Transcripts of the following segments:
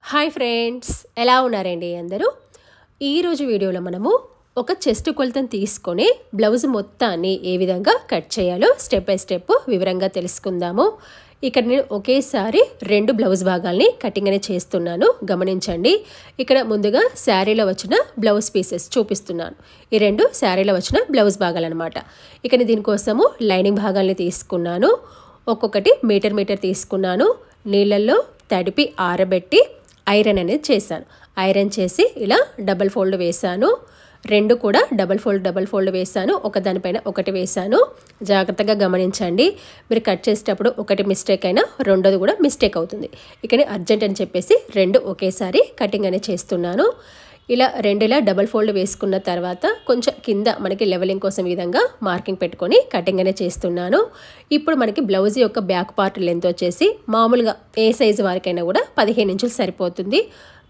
Hi friends, ఎలా ఉన్నారండి అందరూ? ఈరోజు వీడియోలో మనము ఒక చెస్ట్ కొలతను తీసుకొని బ్లౌజ్ మొత్తాన్ని ఏ విధంగా కట్ చేయాలో స్టెప్ బై స్టెప్ వివరంగా తెలుసుకుందాము. ఇక్కడ నేను ఒకేసారి 2 బ్లౌజ్ భాగాల్ని కటింగ్ అనేది చేస్తున్నాను, గమనించండి. ఇక్కడ ముందుగా శారీలో వచ్చిన బ్లౌజ్ పీసెస్ చూపిస్తున్నాను. ఈ 2 శారీలో వచ్చిన బ్లౌజ్ భాగాలు అనమాట. ఇక్కడ దీనికోసము లైనింగ్ భాగాల్ని తీసుకున్నాను. ఒక్కొక్కటి మీటర్ తీసుకున్నాను. నీళ్ళల్లో తడిపి ఆరబెట్టి ఐరన్ అనేది చేశాను. ఐరన్ చేసి ఇలా డబల్ ఫోల్డ్ వేశాను. 2 కూడా డబల్ ఫోల్డ్ వేశాను. ఒకదానిపైన ఒకటి వేశాను. జాగ్రత్తగా గమనించండి. మీరు కట్ చేసేటప్పుడు ఒకటి మిస్టేక్ అయినా రెండోది కూడా మిస్టేక్ అవుతుంది. ఇక్కడ అర్జెంట్ అని చెప్పేసి 2 ఒకేసారి కటింగ్ అనేది చేస్తున్నాను. ఇలా 2 ఇలా డబల్ ఫోల్డ్ వేసుకున్న తర్వాత కొంచెం కింద మనకి లెవెలింగ్ కోసం ఈ విధంగా మార్కింగ్ పెట్టుకొని కటింగ్ అనేది చేస్తున్నాను. ఇప్పుడు మనకి బ్లౌజ్ యొక్క బ్యాక్ పార్ట్ లెంత్ వచ్చేసి మామూలుగా ఏ సైజు వారికైనా కూడా 15 ఇంచులు సరిపోతుంది.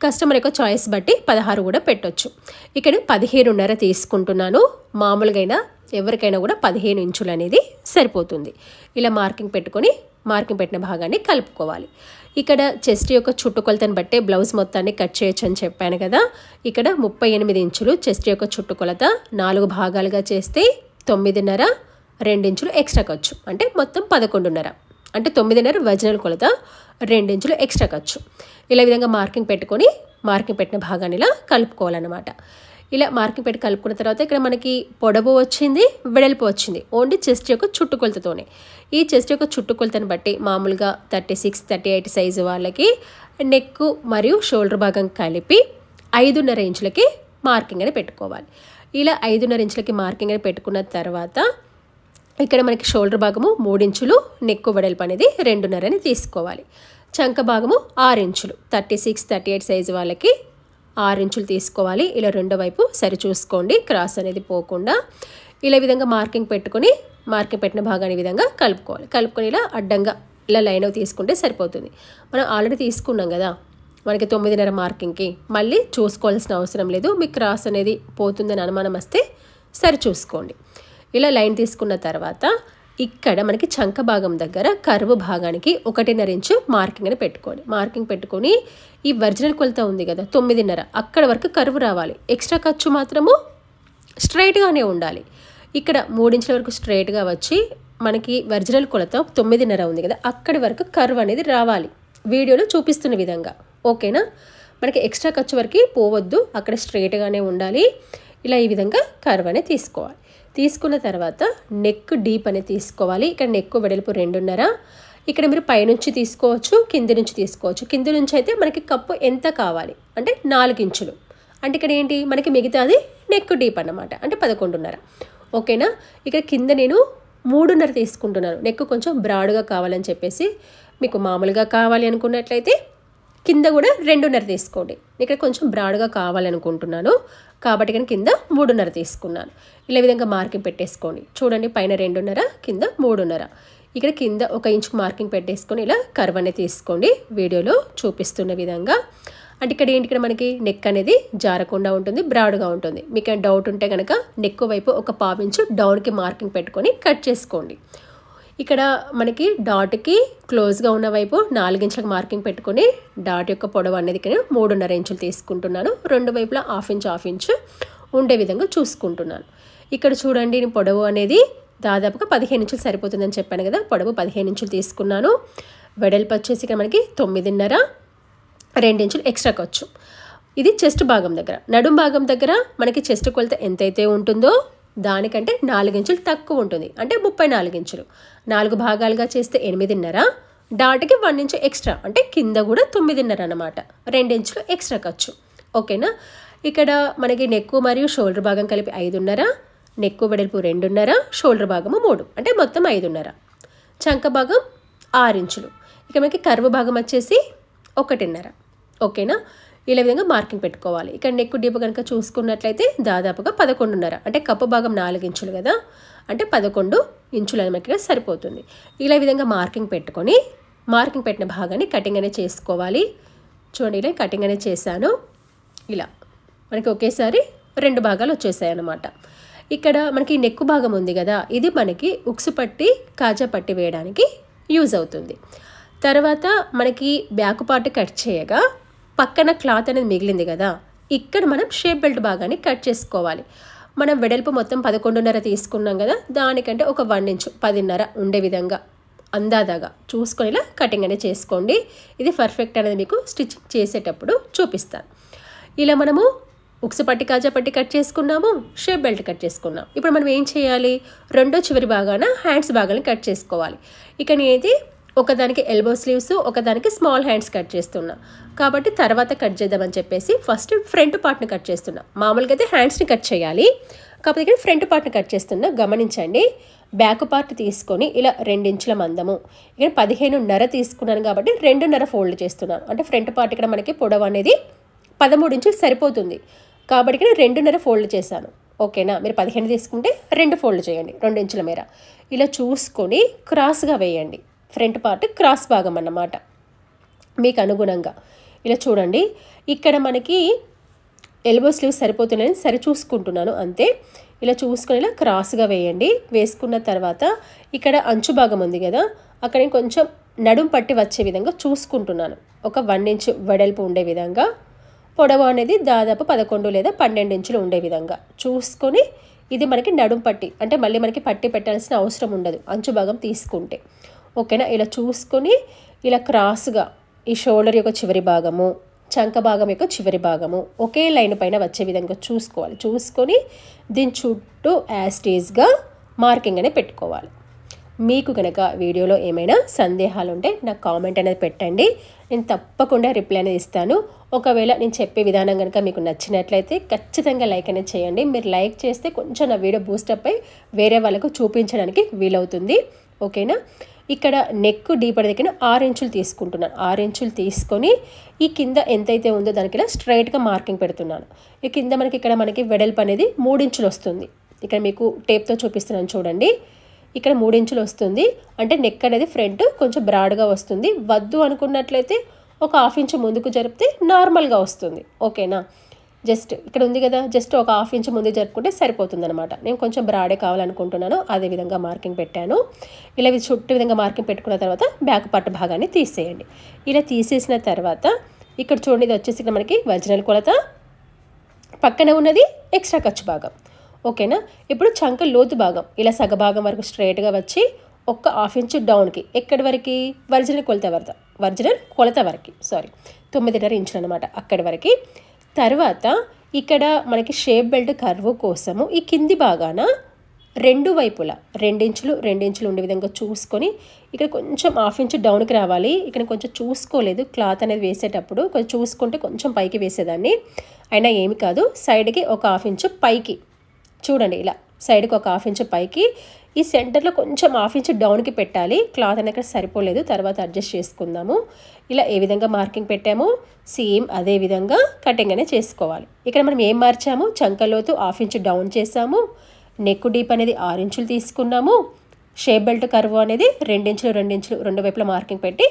కస్టమర్ యొక్క చాయిస్ బట్టి 16 కూడా పెట్టొచ్చు. ఇక్కడ 17.5 తీసుకుంటున్నాను. మామూలుగా అయినా ఎవరికైనా కూడా 15 ఇంచులు అనేది సరిపోతుంది. ఇలా మార్కింగ్ పెట్టుకొని మార్కింగ్ పెట్టిన భాగాన్ని కలుపుకోవాలి. ఇక్కడ చెస్ట్ యొక్క చుట్టుకొలతను బట్టే బ్లౌజ్ మొత్తాన్ని కట్ చేయొచ్చు అని చెప్పాను కదా. ఇక్కడ 38 ఇంచులు చెస్ట్ యొక్క చుట్టుకొలత. 4 భాగాలుగా చేస్తే 9.5, 2 ఇంచులు ఎక్స్ట్రా ఖర్చు, అంటే మొత్తం 11.5, అంటే 9.5 ఒరిజినల్ కొలత, 2 ఇంచులు ఎక్స్ట్రా ఖర్చు. ఇలా విధంగా మార్కింగ్ పెట్టుకొని మార్కింగ్ పెట్టిన భాగాన్ని ఇలా కలుపుకోవాలన్నమాట. ఇలా మార్కింగ్ పెట్టి కలుపుకున్న తర్వాత ఇక్కడ మనకి పొడవు వచ్చింది, వెడల్పు వచ్చింది, ఓన్లీ చెస్ట్ యొక్క చుట్టుకొలతతోనే. ఈ చెస్ట్ యొక్క చుట్టుకొలతను బట్టి మామూలుగా 36, 38 సైజు వాళ్ళకి నెక్ మరియు షోల్డర్ భాగం కలిపి 5.5 ఇంచులకి మార్కింగ్ అని పెట్టుకోవాలి. ఇలా 5.5 ఇంచులకి మార్కింగ్ అని పెట్టుకున్న తర్వాత ఇక్కడ మనకి షోల్డర్ భాగము 3 ఇంచులు, నెక్ వెడల్పు అనేది 2.5 అని తీసుకోవాలి. చంక భాగము 6 ఇంచులు, 36, 38 సైజు వాళ్ళకి 6 ఇంచులు తీసుకోవాలి. ఇలా రెండో వైపు సరి చూసుకోండి, క్రాస్ అనేది పోకుండా. ఇలా విధంగా మార్కింగ్ పెట్టుకొని మార్కింగ్ పెట్టిన భాగాన్ని విధంగా కలుపుకోవాలి. కలుపుకొని ఇలా అడ్డంగా ఇలా లైన్ తీసుకుంటే సరిపోతుంది. మనం ఆల్రెడీ తీసుకున్నాం కదా మనకి 9.5 మార్కింగ్కి, మళ్ళీ చూసుకోవాల్సిన అవసరం లేదు. మీకు క్రాస్ అనేది పోతుందని అనుమానం వస్తే సరి చూసుకోండి. ఇలా లైన్ తీసుకున్న తర్వాత ఇక్కడ మనకి చంక భాగం దగ్గర కర్వ్ భాగానికి 1.5 ఇంచు మార్కింగ్ అని పెట్టుకోండి. మార్కింగ్ పెట్టుకొని ఈ ఒరిజినల్ కొలత ఉంది కదా 9.5, అక్కడ వరకు కర్వ్ రావాలి. ఎక్స్ట్రా ఖర్చు మాత్రము స్ట్రైట్గానే ఉండాలి. ఇక్కడ 3 ఇంచుల వరకు స్ట్రైట్గా వచ్చి మనకి ఒరిజినల్ కొలత 9.5 ఉంది కదా, అక్కడి వరకు కర్వ్ అనేది రావాలి వీడియోలో చూపిస్తున్న విధంగా. ఓకేనా? మనకి ఎక్స్ట్రా ఖర్చు వరకు పోవద్దు, అక్కడ స్ట్రైట్గానే ఉండాలి. ఇలా ఈ విధంగా కర్వ్ అనేది తీసుకోవాలి. తీసుకున్న తర్వాత నెక్ డీప్ అనేది తీసుకోవాలి. ఇక్కడ నెక్ వెడల్పు 2.5. ఇక్కడ మీరు పైనుంచి తీసుకోవచ్చు, కింది నుంచి తీసుకోవచ్చు. కింది నుంచి అయితే మనకి కప్పు ఎంత కావాలి అంటే 4 ఇంచులు. అంటే ఇక్కడ ఏంటి మనకి మిగతాది నెక్ డీప్ అన్నమాట, అంటే 11.5. ఓకేనా? ఇక్కడ కింద నేను 3.5 తీసుకుంటున్నాను. నెక్ కొంచెం బ్రాడ్గా కావాలని చెప్పేసి. మీకు మామూలుగా కావాలి అనుకున్నట్లయితే కింద కూడా 2.5 తీసుకోండి. ఇక్కడ కొంచెం బ్రాడ్గా కావాలనుకుంటున్నాను కాబట్టి ఇక్కడ కింద 3.5 తీసుకున్నాను. ఇలా విధంగా మార్కింగ్ పెట్టేసుకోండి. చూడండి, పైన 2.5, కింద 3.5. ఇక్కడ కింద 1 ఇంచుకు మార్కింగ్ పెట్టేసుకొని ఇలా కర్వ్ అనేది తీసుకోండి వీడియోలో చూపిస్తున్న విధంగా. అంటే ఇక్కడ ఏంటి, ఇక్కడ మనకి నెక్ అనేది జారకుండా ఉంటుంది, బ్రాడ్గా ఉంటుంది. మీకు డౌట్ ఉంటే కనుక నెక్ వైపు 1/4 ఇంచు డౌన్కి మార్కింగ్ పెట్టుకొని కట్ చేసుకోండి. ఇక్కడ మనకి డాట్కి క్లోజ్గా ఉన్న వైపు 4 ఇంచులకు మార్కింగ్ పెట్టుకొని డాట్ యొక్క పొడవు అనేది ఇక్కడ 3.5 ఇంచులు తీసుకుంటున్నాను. రెండు వైపులా హాఫ్ ఇంచు ఉండే విధంగా చూసుకుంటున్నాను. ఇక్కడ చూడండి, నేను పొడవు అనేది దాదాపుగా 15 ఇంచులు సరిపోతుందని చెప్పాను కదా. పొడవు 15 ఇంచులు తీసుకున్నాను. వెడల్పు వచ్చేసి ఇక్కడ మనకి 9.5, 2 ఇంచులు ఎక్స్ట్రా ఖర్చు. ఇది చెస్ట్ భాగం దగ్గర. నడుం భాగం దగ్గర మనకి చెస్ట్ కొలత ఎంతైతే ఉంటుందో దానికంటే 4 ఇంచులు తక్కువ ఉంటుంది, అంటే 34 ఇంచులు. 4 భాగాలుగా చేస్తే 8.5, డాట్కి 1 ఇంచు ఎక్స్ట్రా, అంటే కింద కూడా 9.5 అన్నమాట. 2 ఇంచులు ఎక్స్ట్రా ఖర్చు. ఓకేనా? ఇక్కడ మనకి నెక్ మరియు షోల్డర్ భాగం కలిపి 5.5, నెక్ వెడల్పు 2.5, షోల్డర్ భాగము 3, అంటే మొత్తం 5.5. చంక భాగం 6 ఇంచులు. ఇక మనకి కర్వ్ భాగం వచ్చేసి 1.5. ఓకేనా? ఇలా విధంగా మార్కింగ్ పెట్టుకోవాలి. ఇక్కడ నెక్ డీప్ కనుక చూసుకున్నట్లయితే దాదాపుగా 11.5, అంటే కప్పు భాగం 4 ఇంచులు కదా, అంటే 11 ఇంచులు మనకి సరిపోతుంది. ఇలా విధంగా మార్కింగ్ పెట్టుకొని మార్కింగ్ పెట్టిన భాగాన్ని కటింగ్ అనేది చేసుకోవాలి. చూడండి, ఇలా కటింగ్ అనేది చేశాను. ఇలా మనకి ఒకేసారి 2 భాగాలు వచ్చేసాయి అన్నమాట. ఇక్కడ మనకి నెక్ భాగం ఉంది కదా, ఇది మనకి ఉక్సు పట్టి కాజా పట్టి వేయడానికి యూజ్ అవుతుంది. తర్వాత మనకి బ్యాక్ పార్ట్ కట్ చేయగా పక్కన క్లాత్ అనేది మిగిలింది కదా, ఇక్కడ మనం షేప్ బెల్ట్ భాగాన్ని కట్ చేసుకోవాలి. మనం వెడల్పు మొత్తం 11.5 తీసుకున్నాం కదా, దానికంటే ఒక 1 ఇంచ్ 10.5 ఉండే విధంగా అందాదాగా చూసుకొని ఇలా కటింగ్ అనేది చేసుకోండి. ఇది పర్ఫెక్ట్ అనేది మీకు స్టిచ్ చేసేటప్పుడు చూపిస్తాను. ఇలా మనము ఉక్సు పట్టి కాజా పట్టి కట్ చేసుకున్నాము, షేప్ బెల్ట్ కట్ చేసుకున్నాం. ఇప్పుడు మనం ఏం చేయాలి, రెండో చివరి భాగాన హ్యాండ్స్ భాగాన్ని కట్ చేసుకోవాలి. ఇక నేనైతే ఒకదానికి ఎల్బో స్లీవ్స్, ఒకదానికి స్మాల్ హ్యాండ్స్ కట్ చేస్తున్నా కాబట్టి తర్వాత కట్ చేద్దామని చెప్పేసి ఫస్ట్ ఫ్రంట్ పార్ట్ని కట్ చేస్తున్నా. మామూలుగా అయితే హ్యాండ్స్ని కట్ చేయాలి, కాకపోతే ఇక్కడ ఫ్రంట్ పార్ట్ని కట్ చేస్తున్నా. గమనించండి, బ్యాక్ పార్ట్ తీసుకొని ఇలా 2 ఇంచుల మందము, ఇక్కడ 15.5 తీసుకున్నాను కాబట్టి 2.5 ఫోల్డ్ చేస్తున్నాను. అంటే ఫ్రంట్ పార్ట్ ఇక్కడ మనకి పొడవు అనేది 13 ఇంచులు సరిపోతుంది కాబట్టి ఇక్కడ 2.5 ఫోల్డ్ చేశాను. ఓకేనా, మీరు 15 తీసుకుంటే 2 ఫోల్డ్ చేయండి, 2 ఇంచుల మేర. ఇలా చూసుకొని క్రాస్గా వేయండి. ఫ్రంట్ పార్ట్ క్రాస్ భాగం అన్నమాట మీకు అనుగుణంగా. ఇలా చూడండి, ఇక్కడ మనకి ఎల్బో స్లీవ్స్ సరిపోతున్నాయని సరి చూసుకుంటున్నాను అంతే. ఇలా చూసుకొని ఇలా క్రాస్గా వేయండి. వేసుకున్న తర్వాత ఇక్కడ అంచు భాగం ఉంది కదా, అక్కడ కొంచెం నడుం పట్టి వచ్చే విధంగా చూసుకుంటున్నాను. ఒక 1 ఇంచ్ వెడల్పు ఉండే విధంగా, పొడవు అనేది దాదాపు 11 లేదా 12 ఇంచులు ఉండే విధంగా చూసుకొని, ఇది మనకి నడుం పట్టి అంటే మళ్ళీ మనకి పట్టి పెట్టాల్సిన అవసరం ఉండదు అంచు భాగం తీసుకుంటే. ఓకేనా, ఇలా చూసుకొని ఇలా క్రాస్గా ఈ షోల్డర్ యొక్క చివరి భాగము, చంక భాగం యొక్క చివరి భాగము ఒకే లైన్ పైన వచ్చే విధంగా చూసుకోవాలి. చూసుకొని దీని చుట్టూ యాస్టీజ్గా మార్కింగ్ అనేది పెట్టుకోవాలి. మీకు కనుక వీడియోలో ఏమైనా సందేహాలు ఉంటే నాకు కామెంట్ అనేది పెట్టండి, నేను తప్పకుండా రిప్లై అనేది ఇస్తాను. ఒకవేళ నేను చెప్పే విధానం కనుక మీకు నచ్చినట్లయితే ఖచ్చితంగా లైక్ అనేది చేయండి. మీరు లైక్ చేస్తే కొంచెం నా వీడియో బూస్టప్ అయి వేరే వాళ్ళకు చూపించడానికి వీలవుతుంది. ఓకేనా, ఇక్కడ నెక్ డీప్ దగ్గర 6 ఇంచులు తీసుకుంటున్నాను. 6 ఇంచులు తీసుకొని ఈ కింద ఎంతైతే ఉందో దానికి ఇలా స్ట్రైట్గా మార్కింగ్ పెడుతున్నాను. ఈ కింద ఇక్కడ మనకి వెడల్పు అనేది 3 ఇంచులు వస్తుంది. ఇక్కడ మీకు టేప్తో చూపిస్తున్నాను చూడండి, ఇక్కడ 3 ఇంచులు వస్తుంది. అంటే నెక్ అనేది ఫ్రంట్ కొంచెం బ్రాడ్గా వస్తుంది. వద్దు అనుకున్నట్లయితే ఒక 1/2 ఇంచు ముందుకు జరిపితే నార్మల్గా వస్తుంది. ఓకేనా, జస్ట్ ఇక్కడ ఉంది కదా, జస్ట్ ఒక 1/2 ఇంచు ముందు జరుపుకుంటే సరిపోతుంది అనమాట. నేను కొంచెం బ్రాడే కావాలనుకుంటున్నాను, అదే విధంగా మార్కింగ్ పెట్టాను. ఇలా చుట్టూ విధంగా మార్కింగ్ పెట్టుకున్న తర్వాత బ్యాక్ పార్ట్ భాగాన్ని తీసేయండి. ఇలా తీసేసిన తర్వాత ఇక్కడ చూడండి, ఇది వచ్చేసి ఇక్కడ మనకి ఒరిజినల్ కొలత, పక్కన ఉన్నది ఎక్స్ట్రా ఖర్చు భాగం. ఓకేనా, ఇప్పుడు చంక లోతు భాగం ఇలా సగభాగం వరకు స్ట్రైట్గా వచ్చి ఒక 1/2 ఇంచు డౌన్కి, ఎక్కడి వరకు ఒరిజినల్ కొలత వరకు 9.5 ఇంచులు అనమాట, అక్కడి వరకు. తర్వాత ఇక్కడ మనకి షేప్ బెల్ట్ కర్వ్ కోసము ఈ కింది భాగాన 2 వైపులా 2 ఇంచులు ఉండే విధంగా చూసుకొని ఇక్కడ కొంచెం 1/2 ఇంచు డౌన్కి రావాలి. ఇక్కడ కొంచెం చూసుకోలేదు, క్లాత్ అనేది వేసేటప్పుడు కొంచెం చూసుకుంటే కొంచెం పైకి వేసేదాన్ని, అయినా ఏమి కాదు. సైడ్కి ఒక 1/2 ఇంచు పైకి చూడండి, ఇలా సైడ్కి ఒక 1/2 ఇంచు పైకి, ఈ సెంటర్లో కొంచెం 1/2 ఇంచు డౌన్కి పెట్టాలి. క్లాత్ అనేది ఇక్కడ సరిపోలేదు, తర్వాత అడ్జస్ట్ చేసుకుందాము. ఇలా ఏ విధంగా మార్కింగ్ పెట్టామో సేమ్ అదే విధంగా కటింగ్ అనేది చేసుకోవాలి. ఇక్కడ మనం ఏం మార్చాము, చంకలోతు 1/2 ఇంచు డౌన్ చేసాము, నెక్ డీప్ అనేది 6 ఇంచులు తీసుకున్నాము, షేప్ బెల్ట్ కర్వ్ అనేది 2 ఇంచులు 2 ఇంచులు 2 వైపులా మార్కింగ్ పెట్టి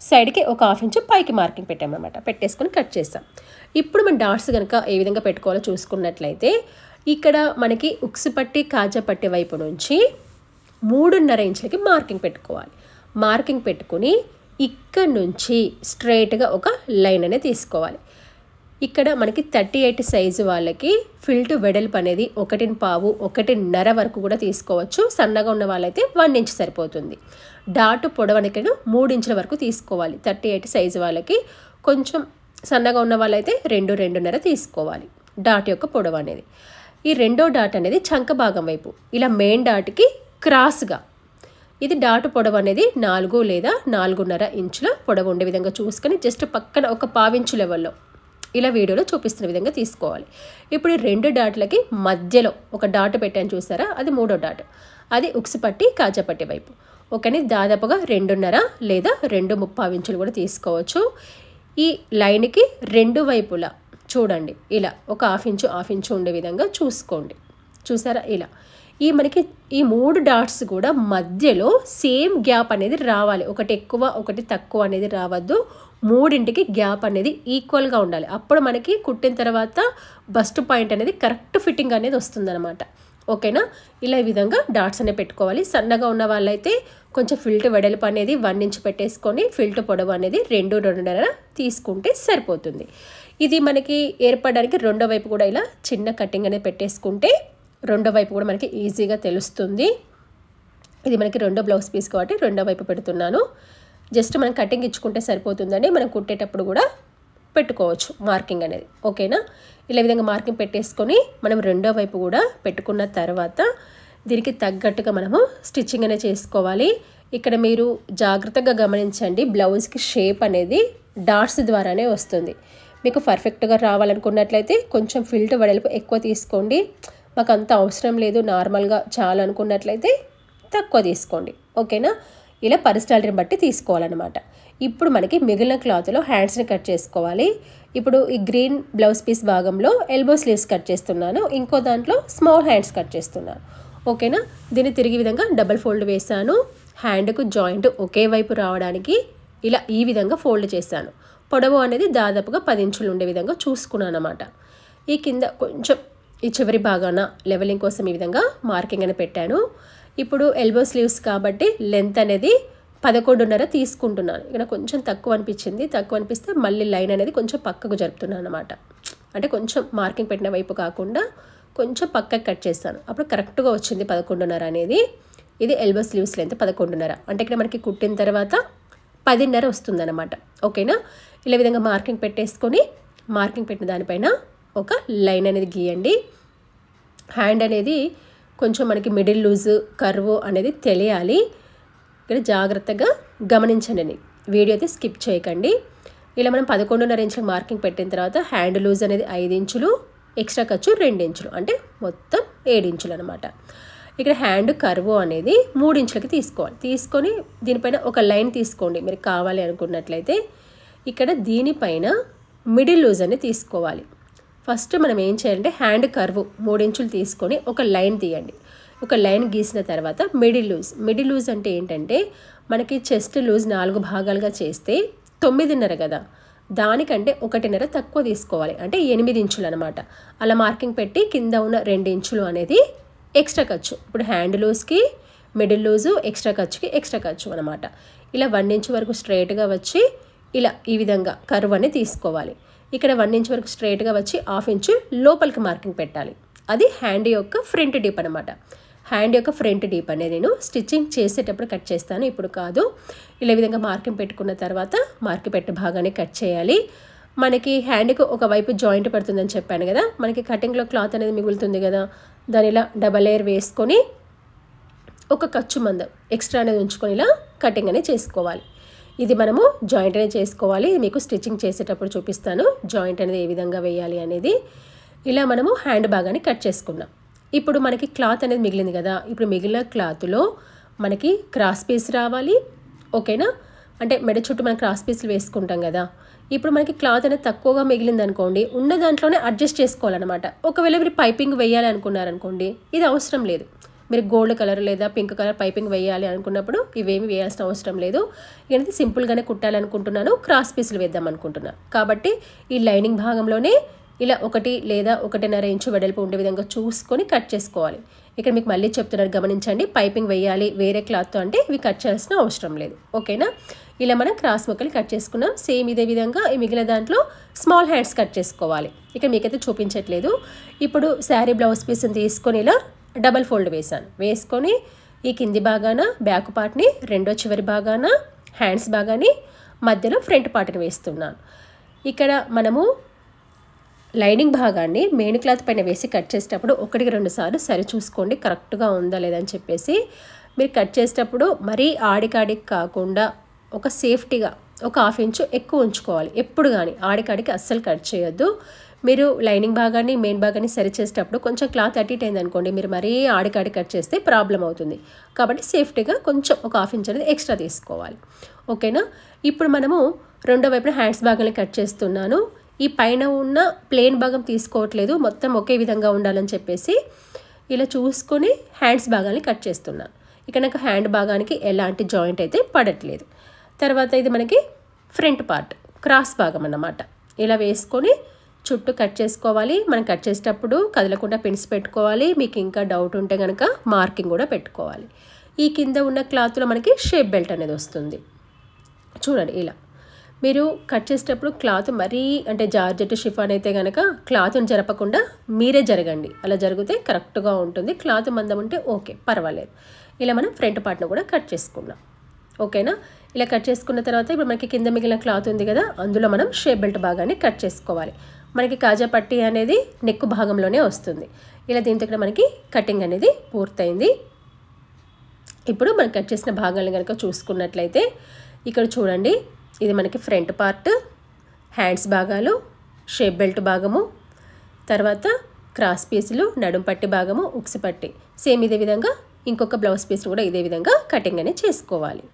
సైడ్కి ఒక 1/2 ఇంచు పైకి మార్కింగ్ పెట్టామన్నమాట. పెట్టేసుకొని కట్ చేస్తాం. ఇప్పుడు మన డాట్స్ కనుక ఏ విధంగా పెట్టుకోవాలో చూసుకున్నట్లయితే ఇక్కడ మనకి ఉక్సు పట్టి కాజా పట్టి వైపు నుంచి 3.5 ఇంచులకి మార్కింగ్ పెట్టుకోవాలి. మార్కింగ్ పెట్టుకుని ఇక్కడ నుంచి స్ట్రైట్గా ఒక లైన్ అనేది తీసుకోవాలి. ఇక్కడ మనకి 38 సైజు వాళ్ళకి ఫిల్ట్ వెడల్పు అనేది 1.5 1.5 వరకు కూడా తీసుకోవచ్చు. సన్నగా ఉన్న వాళ్ళైతే 1 ఇంచ్ సరిపోతుంది. డాట్ పొడవు అనేది 3 ఇంచుల వరకు తీసుకోవాలి. 38 సైజు వాళ్ళకి, కొంచెం సన్నగా ఉన్న వాళ్ళైతే 2.5 తీసుకోవాలి డాట్ యొక్క పొడవు అనేది. ఈ రెండో డాట్ అనేది చంక భాగం వైపు ఇలా మెయిన్ డాట్కి క్రాస్గా, ఇది డాట్ పొడవు అనేది 4 లేదా 4.5 ఇంచుల పొడవు ఉండే విధంగా చూసుకొని జస్ట్ పక్కన ఒక 1/2 ఇంచు లెవెల్లో ఇలా వీడియోలో చూపిస్తున్న విధంగా తీసుకోవాలి. ఇప్పుడు ఈ 2 డాట్లకి మధ్యలో ఒక డాట్ పెట్టాను చూసారా, అది 3వ డాట్, అది ఉక్సు పట్టి కాజా పట్టి వైపు. ఓకేని, దాదాపుగా 2.5 లేదా 2.5 ఇంచులు కూడా తీసుకోవచ్చు. ఈ లైన్కి 2 వైపులా చూడండి ఇలా ఒక 1/2 ఇంచు ఉండే విధంగా చూసుకోండి. చూసారా, ఇలా ఈ మనకి ఈ 3 డాట్స్ కూడా మధ్యలో సేమ్ గ్యాప్ అనేది రావాలి. ఒకటి ఎక్కువ ఒకటి తక్కువ అనేది రావద్దు. 3ంటికి గ్యాప్ అనేది ఈక్వల్గా ఉండాలి. అప్పుడు మనకి కుట్టిన తర్వాత బస్ట్ పాయింట్ అనేది కరెక్ట్ ఫిట్టింగ్ అనేది వస్తుందన్నమాట. ఓకేనా, ఇలా ఈ విధంగా డాట్స్ అనేవి పెట్టుకోవాలి. సన్నగా ఉన్న వాళ్ళైతే కొంచెం ఫిల్ట్ వెడల్పు అనేది 1 ఇంచ్ పెట్టేసుకొని ఫిల్ట్ పొడవు అనేది 2.5 తీసుకుంటే సరిపోతుంది. ఇది మనకి ఏర్పడడానికి రెండో వైపు కూడా ఇలా చిన్న కటింగ్ అనేది పెట్టేసుకుంటే రెండో వైపు కూడా మనకి ఈజీగా తెలుస్తుంది. ఇది మనకి రెండో బ్లౌజ్ పీస్ కాబట్టి రెండో వైపు పెడుతున్నాను. జస్ట్ మనం కటింగ్ ఇచ్చుకుంటే సరిపోతుందండి. మనం కుట్టేటప్పుడు కూడా పెట్టుకోవచ్చు మార్కింగ్ అనేది. ఓకేనా? ఇలా విధంగా మార్కింగ్ పెట్టేసుకొని మనం రెండో వైపు కూడా పెట్టుకున్న తర్వాత దీనికి తగ్గట్టుగా మనము స్టిచ్చింగ్ అనేది చేసుకోవాలి. ఇక్కడ మీరు జాగ్రత్తగా గమనించండి, బ్లౌజ్కి షేప్ అనేది డాట్స్ ద్వారానే వస్తుంది. మీకు పర్ఫెక్ట్గా రావాలనుకున్నట్లయితే కొంచెం ఫిల్ట్ వెడల్పు ఎక్కువ తీసుకోండి. మాకు అంత అవసరం లేదు, నార్మల్గా చాలా అనుకున్నట్లయితే తక్కువ తీసుకోండి. ఓకేనా? ఇలా పర్సనాలిటీని బట్టి తీసుకోవాలన్నమాట. ఇప్పుడు మనకి మిగిలిన క్లాత్లో హ్యాండ్స్ని కట్ చేసుకోవాలి. ఇప్పుడు ఈ గ్రీన్ బ్లౌజ్ పీస్ భాగంలో ఎల్బో స్లీవ్స్ కట్ చేస్తున్నాను, ఇంకో దాంట్లో స్మాల్ హ్యాండ్స్ కట్ చేస్తున్నాను. ఓకేనా? దీన్ని తిరిగి విధంగా డబల్ ఫోల్డ్ వేసాను. హ్యాండ్కు జాయింట్ ఒకే వైపు రావడానికి ఇలా ఈ విధంగా ఫోల్డ్ చేశాను. పొడవు అనేది దాదాపుగా 10 ఇంచులు ఉండే విధంగా చూసుకున్నాను అన్నమాట. ఈ కింద కొంచెం ఈ చివరి భాగాన లెవెలింగ్ కోసం ఈ విధంగా మార్కింగ్ అని పెట్టాను. ఇప్పుడు ఎల్బో స్లీవ్స్ కాబట్టి లెంత్ అనేది 11.5 తీసుకుంటున్నాను. ఇక్కడ కొంచెం తక్కువ అనిపించింది. తక్కువ అనిపిస్తే మళ్ళీ లైన్ అనేది కొంచెం పక్కకు జరుపుతున్నాను అన్నమాట. అంటే కొంచెం మార్కింగ్ పెట్టిన వైపు కాకుండా కొంచెం పక్కకు కట్ చేస్తాను. అప్పుడు కరెక్ట్గా వచ్చింది 11.5 అనేది. ఇది ఎల్బో స్లీవ్స్ లెంత్ 11.5. అంటే ఇక్కడ మనకి కుట్టిన తర్వాత 10.5 వస్తుందన్నమాట. ఓకేనా? ఇలా విధంగా మార్కింగ్ పెట్టేసుకొని మార్కింగ్ పెట్టిన దానిపైన ఒక లైన్ అనేది గీయండి. హ్యాండ్ అనేది కొంచెం మనకి మిడిల్ లూజు కర్వ్ అనేది తెలియాలి. ఇక్కడ జాగ్రత్తగా గమనించండి, వీడియో అయితే స్కిప్ చేయకండి. ఇలా మనం 11.5 ఇంచులకు మార్కింగ్ పెట్టిన తర్వాత హ్యాండ్ లూజ్ అనేది 5 ఇంచులు, ఎక్స్ట్రా ఖర్చు 2 ఇంచులు, అంటే మొత్తం 7 ఇంచులు అనమాట. ఇక్కడ హ్యాండ్ కర్వ్ అనేది 3 ఇంచులకి తీసుకోవాలి. తీసుకొని దీనిపైన ఒక లైన్ తీసుకోండి మీరు కావాలి అనుకున్నట్లయితే. ఇక్కడ దీనిపైన మిడిల్ లూజ్ అనేది తీసుకోవాలి. ఫస్ట్ మనం ఏం చేయాలంటే హ్యాండ్ కర్వ్ 3 ఇంచులు తీసుకొని ఒక లైన్ తీయండి. ఒక లైన్ గీసిన తర్వాత మిడిల్ లూజ్ అంటే ఏంటంటే మనకి చెస్ట్ లూజ్ 4 భాగాలుగా చేస్తే 9.5 కదా, దానికంటే 1.5 తక్కువ తీసుకోవాలి, అంటే 8 ఇంచులు అనమాట. అలా మార్కింగ్ పెట్టి కింద ఉన్న 2 ఇంచులు అనేది ఎక్స్ట్రా ఖర్చు. ఇప్పుడు హ్యాండ్ లూజ్కి మిడిల్ లూజు ఎక్స్ట్రా ఖర్చు అనమాట. ఇలా 1 ఇంచ్ వరకు స్ట్రైట్గా వచ్చి ఇలా ఈ విధంగా కర్వ్ అనేది తీసుకోవాలి. ఇక్కడ 1 ఇంచ్ వరకు స్ట్రైట్గా వచ్చి 1/2 ఇంచు లోపలికి మార్కింగ్ పెట్టాలి. అది హ్యాండ్ యొక్క ఫ్రంట్ డీప్ అనమాట. హ్యాండ్ యొక్క ఫ్రంట్ డీప్ అనేది నేను స్టిచ్చింగ్ చేసేటప్పుడు కట్ చేస్తాను, ఇప్పుడు కాదు. ఇలా విధంగా మార్కింగ్ పెట్టుకున్న తర్వాత మార్కింగ్ పెట్టే భాగాన్ని కట్ చేయాలి. మనకి హ్యాండ్కి ఒకవైపు జాయింట్ పడుతుందని చెప్పాను కదా, మనకి కటింగ్లో క్లాత్ అనేది మిగులుతుంది కదా, దాని ఇలా డబల్ లేయర్ వేసుకొని ఒక ఖర్చు మందం ఎక్స్ట్రా అనేది ఉంచుకొని ఇలా కటింగ్ అనేది చేసుకోవాలి. ఇది మనము జాయింట్ అనేది చేసుకోవాలి. మీకు స్టిచ్చింగ్ చేసేటప్పుడు చూపిస్తాను జాయింట్ అనేది ఏ విధంగా వేయాలి అనేది. ఇలా మనము హ్యాండ్ భాగాన్ని కట్ చేసుకున్నాం. ఇప్పుడు మనకి క్లాత్ అనేది మిగిలింది కదా, ఇప్పుడు మిగిలిన క్లాత్లో మనకి క్రాస్ పీస్ రావాలి. ఓకేనా? అంటే మెడ చుట్టూ మనం క్రాస్ పీస్లు వేసుకుంటాం కదా. ఇప్పుడు మనకి క్లాత్ అనేది తక్కువగా మిగిలింది అనుకోండి, ఉన్న దాంట్లోనే అడ్జస్ట్ చేసుకోవాలన్నమాట. ఒకవేళ మీరు పైపింగ్ వేయాలి అనుకున్నారనుకోండి, ఇది అవసరం లేదు. మీరు గోల్డ్ కలర్ లేదా పింక్ కలర్ పైపింగ్ వేయాలి అనుకున్నప్పుడు ఇవేమి వేయాల్సిన అవసరం లేదు. ఇదైతే సింపుల్గానే కుట్టాలనుకుంటున్నాను, క్రాస్ పీసులు వేద్దాం అనుకుంటున్నాను కాబట్టి ఈ లైనింగ్ భాగంలోనే ఇలా 1 లేదా 1.5 ఇంచు వెడల్పు ఉండే విధంగా చూసుకొని కట్ చేసుకోవాలి. ఇక్కడ మీకు మళ్ళీ చెప్తున్నారు గమనించండి, పైపింగ్ వేయాలి వేరే క్లాత్తో అంటే ఇవి కట్ చేయాల్సిన అవసరం లేదు. ఓకేనా? ఇలా మనం క్రాస్ ముక్కలు కట్ చేసుకున్నాం. సేమ్ ఇదే విధంగా ఈ మిగిలిన దాంట్లో స్మాల్ హ్యాండ్స్ కట్ చేసుకోవాలి. ఇక్కడ మీకైతే చూపించట్లేదు. ఇప్పుడు శారీ బ్లౌజ్ పీస్ని తీసుకొని ఇలా డబల్ ఫోల్డ్ వేసుకొని ఈ కింది భాగాన బ్యాక్ పార్ట్ని, రెండో చివరి భాగాన హ్యాండ్స్ భాగాన్ని, మధ్యలో ఫ్రంట్ పార్ట్ని వేస్తున్నాను. ఇక్కడ మనము లైనింగ్ భాగాన్ని మెయిన్ క్లాత్ పైన వేసి కట్ చేసేటప్పుడు 1-2 సార్లు సరి చూసుకోండి కరెక్ట్గా ఉందా లేదా అని చెప్పేసి. మీరు కట్ చేసేటప్పుడు మరీ ఆడికాడికి కాకుండా ఒక సేఫ్టీగా ఒక 1/2 ఇంచు ఎక్కువ ఉంచుకోవాలి. ఎప్పుడు కానీ ఆడికాడికి అస్సలు కట్ చేయొద్దు. మీరు లైనింగ్ భాగాన్ని మెయిన్ భాగాన్ని సరి చేసేటప్పుడు కొంచెం క్లాత్ అటు ఇటు అయింది అనుకోండి, మీరు మరీ ఆడికాడి కట్ చేస్తే ప్రాబ్లం అవుతుంది. కాబట్టి సేఫ్టీగా కొంచెం ఒక 1/2 ఇంచ్ అనేది ఎక్స్ట్రా తీసుకోవాలి. ఓకేనా? ఇప్పుడు మనము రెండో వైపున హ్యాండ్స్ భాగాన్ని కట్ చేస్తున్నాను. ఈ పైన ఉన్న ప్లెయిన్ భాగం తీసుకోవట్లేదు, మొత్తం ఒకే విధంగా ఉండాలని చెప్పేసి ఇలా చూసుకొని హ్యాండ్స్ భాగాన్ని కట్ చేస్తున్నాను. ఇక నాకు హ్యాండ్ భాగానికి ఎలాంటి జాయింట్ అయితే పడట్లేదు. తర్వాత ఇది మనకి ఫ్రంట్ పార్ట్ క్రాస్ భాగం అన్నమాట. ఇలా వేసుకొని చుట్టూ కట్ చేసుకోవాలి. మనం కట్ చేసేటప్పుడు కదలకుండా పిన్స్ పెట్టుకోవాలి. మీకు ఇంకా డౌట్ ఉంటే కనుక మార్కింగ్ కూడా పెట్టుకోవాలి. ఈ కింద ఉన్న క్లాత్లో మనకి షేప్ బెల్ట్ అనేది వస్తుంది. చూడండి ఇలా మీరు కట్ చేసేటప్పుడు క్లాత్ మరీ అంటే జార్జెట్ షిఫాన్ అయితే కనుక క్లాత్ని జరపకుండా మీరే జరగండి. అలా జరిగితే కరెక్ట్గా ఉంటుంది. క్లాత్ మందం ఉంటే ఓకే, పర్వాలేదు. ఇలా మనం ఫ్రంట్ పార్ట్ను కూడా కట్ చేసుకున్నాం. ఓకేనా? ఇలా కట్ చేసుకున్న తర్వాత ఇప్పుడు మనకి కింద మిగిలిన క్లాత్ ఉంది కదా, అందులో మనం షేప్ బెల్ట్ భాగాన్ని కట్ చేసుకోవాలి. మనకి కాజా పట్టీ అనేది నెక్ భాగంలోనే వస్తుంది. ఇలా దీంతో ఇక్కడ మనకి కటింగ్ అనేది పూర్తయింది. ఇప్పుడు మనం కట్ చేసిన భాగాలను కనుక చూసుకున్నట్లయితే ఇక్కడ చూడండి, ఇది మనకి ఫ్రంట్ పార్ట్, హ్యాండ్స్ భాగాలు, షేప్ బెల్ట్ భాగము, తర్వాత క్రాస్ పీసులు, నడుం పట్టి భాగము, ఉక్స్ పట్టి. సేమ్ ఇదే విధంగా ఇంకొక బ్లౌజ్ పీస్ను కూడా ఇదే విధంగా కటింగ్ అనేది చేసుకోవాలి.